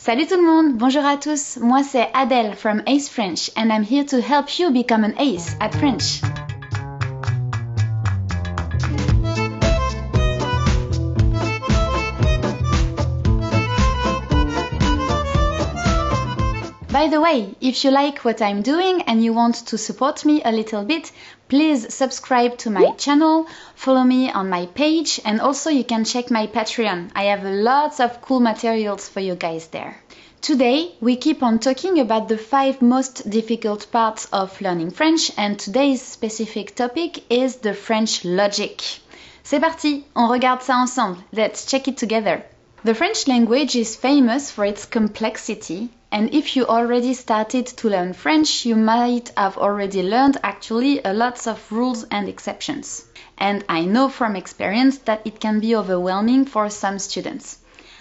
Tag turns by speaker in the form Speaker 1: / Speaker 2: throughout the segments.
Speaker 1: Salut tout le monde, bonjour à tous, moi c'est Adèle from Ace French and I'm here to help you become an ace at French. By the way, if you like what I'm doing and you want to support me a little bit, please subscribe to my channel, follow me on my page, and also you can check my Patreon. I have lots of cool materials for you guys there. Today, we keep on talking about the 5 most difficult parts of learning French, and today's specific topic is the French logic. C'est parti, on regarde ça ensemble. Let's check it together. The French language is famous for its complexity, and if you already started to learn French, you might have already learned actually a lot of rules and exceptions. And I know from experience that it can be overwhelming for some students.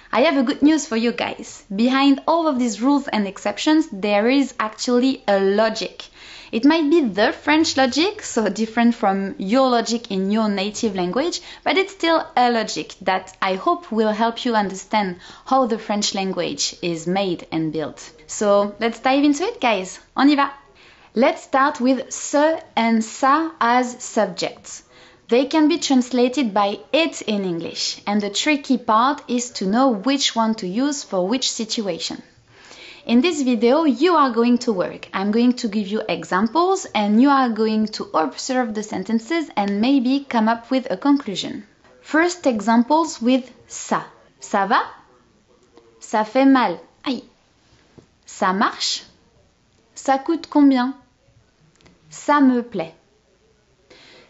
Speaker 1: I have a good news for you guys. Behind all of these rules and exceptions, there is actually a logic. It might be the French logic, so different from your logic in your native language, but it's still a logic that I hope will help you understand how the French language is made and built. So let's dive into it, guys. On y va! Let's start with ce and ça as subjects. They can be translated by it in English, and the tricky part is to know which one to use for which situation. In this video, you are going to work. I'm going to give you examples and you are going to observe the sentences and maybe come up with a conclusion. First examples with ça. Ça va? Ça fait mal. Aïe. Ça marche? Ça coûte combien? Ça me plaît.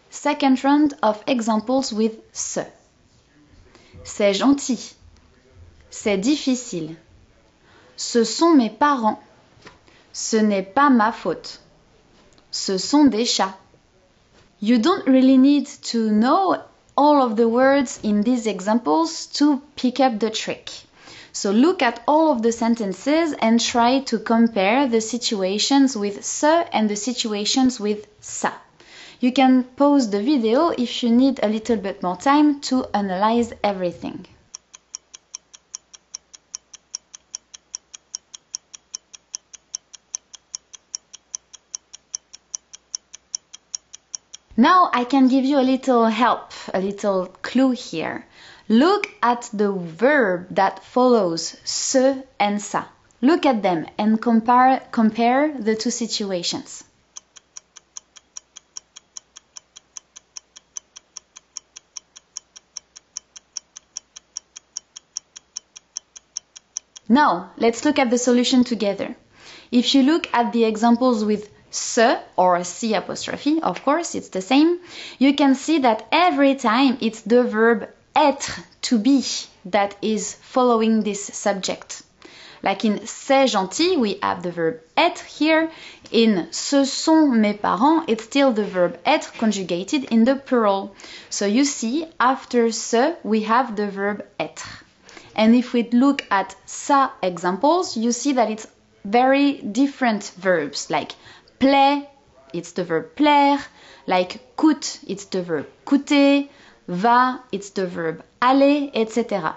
Speaker 1: Second round of examples with ce. C'est gentil. C'est difficile. Ce sont mes parents. Ce n'est pas ma faute. Ce sont des chats. You don't really need to know all of the words in these examples to pick up the trick. So look at all of the sentences and try to compare the situations with ce and the situations with ça. You can pause the video if you need a little bit more time to analyze everything. Now I can give you a little help, a little clue here. Look at the verb that follows ce and ça. Look at them and compare the two situations. Now, let's look at the solution together. If you look at the examples with ce or C apostrophe, of course, it's the same, you can see that every time it's the verb être, to be, that is following this subject. Like in c'est gentil, we have the verb être here. In ce sont mes parents, it's still the verb être conjugated in the plural. So you see, after ce, we have the verb être. And if we look at ça examples, you see that it's very different verbs, like plaît, it's the verb plaire, like coûte, it's the verb coûter, va, it's the verb aller, etc.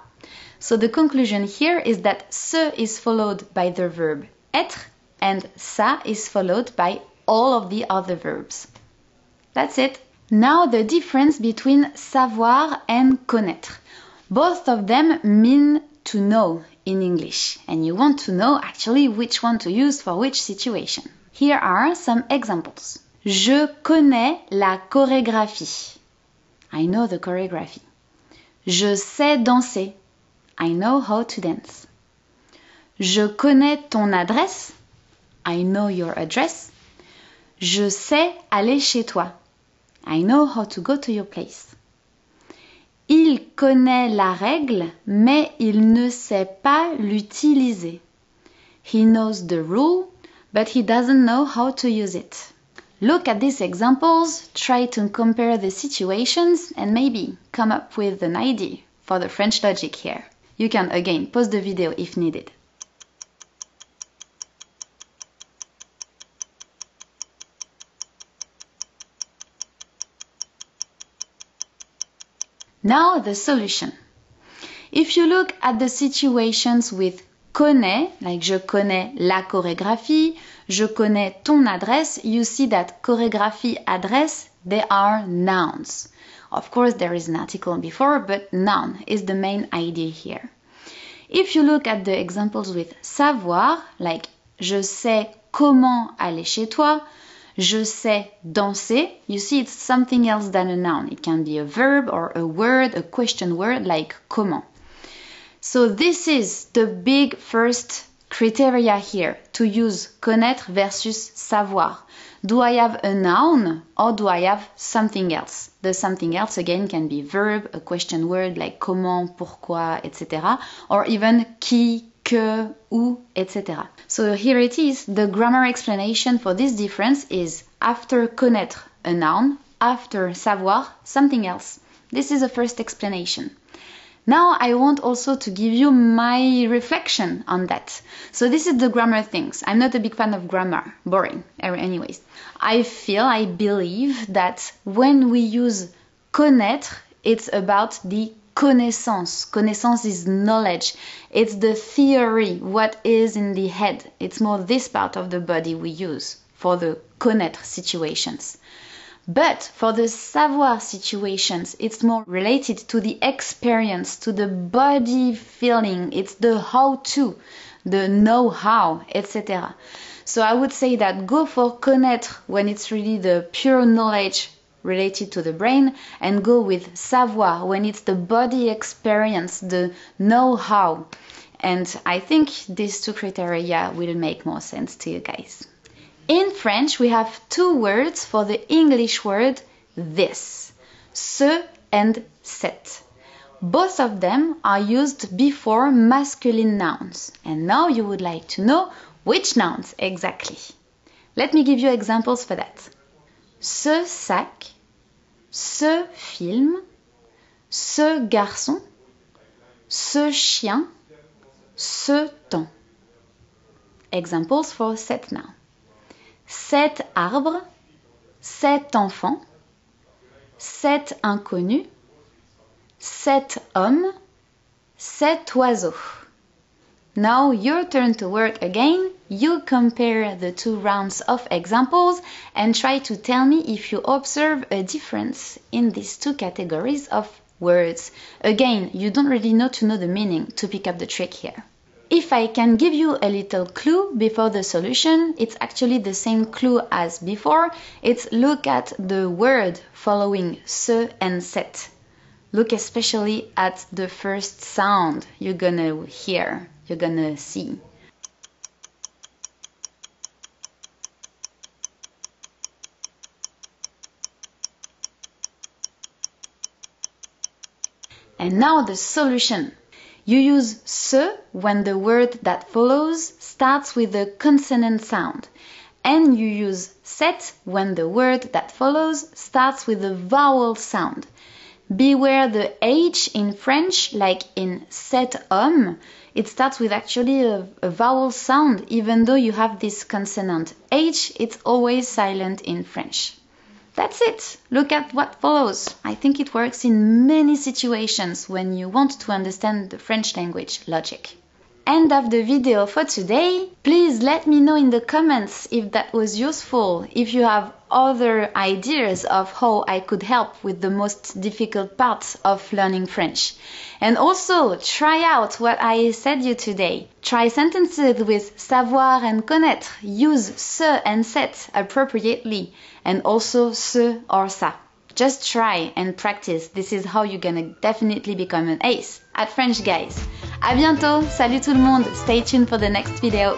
Speaker 1: So the conclusion here is that ce is followed by the verb être and ça is followed by all of the other verbs. That's it. Now the difference between savoir and connaître. Both of them mean to know in English, and you want to know actually which one to use for which situation. Here are some examples. Je connais la chorégraphie. I know the choreography. Je sais danser. I know how to dance. Je connais ton adresse. I know your address. Je sais aller chez toi. I know how to go to your place. Il connaît la règle, mais il ne sait pas l'utiliser. He knows the rule, but he doesn't know how to use it. Look at these examples, try to compare the situations, and maybe come up with an idea for the French logic here. You can again pause the video if needed. Now the solution. If you look at the situations with connais, like je connais la chorégraphie, je connais ton adresse, you see that chorégraphie, adresse, they are nouns. Of course, there is an article before, but noun is the main idea here. If you look at the examples with savoir, like je sais comment aller chez toi, je sais danser, you see it's something else than a noun. It can be a verb or a word, a question word like comment. So this is the big first criteria here, to use connaître versus savoir. Do I have a noun or do I have something else? The something else again can be verb, a question word like comment, pourquoi, etc. Or even qui, que, où, etc. So here it is. The grammar explanation for this difference is after connaître, a noun, after savoir, something else. This is the first explanation. Now I want also to give you my reflection on that. So this is the grammar things. I'm not a big fan of grammar, boring. Anyways, I believe that when we use connaître, it's about the connaissance. Connaissance is knowledge. It's the theory, what is in the head. It's more this part of the body we use for the connaître situations. But for the savoir situations, it's more related to the experience, to the body feeling. It's the how-to, the know-how, etc. So I would say that go for connaître when it's really the pure knowledge related to the brain, and go with savoir when it's the body experience, the know-how. And I think these two criteria will make more sense to you guys. In French, we have two words for the English word this, ce and cette. Both of them are used before masculine nouns. And now you would like to know which nouns exactly. Let me give you examples for that. Ce sac, ce film, ce garçon, ce chien, ce temps. Examples for cette noun. Cet arbre, cet enfant, cet inconnu, cet homme, cet oiseau. Now your turn to work again. You compare the two rounds of examples and try to tell me if you observe a difference in these two categories of words. Again, you don't really know to know the meaning to pick up the trick here. If I can give you a little clue before the solution, it's actually the same clue as before. It's look at the word following ce and cette. Look especially at the first sound you're gonna hear, you're gonna see. And now the solution. You use ce when the word that follows starts with a consonant sound. And you use cette when the word that follows starts with a vowel sound. Beware the H in French, like in cet homme, it starts with actually a vowel sound, even though you have this consonant H, it's always silent in French. That's it. Look at what follows. I think it works in many situations when you want to understand the French language logic. End of the video for today. Please let me know in the comments if that was useful, if you have other ideas of how I could help with the most difficult parts of learning French. And also try out what I said you today. Try sentences with savoir and connaître. Use ce and cette appropriately, and also ce or ça. Just try and practice. This is how you're gonna definitely become an ace at French, guys. À bientôt. Salut tout le monde. Stay tuned for the next video.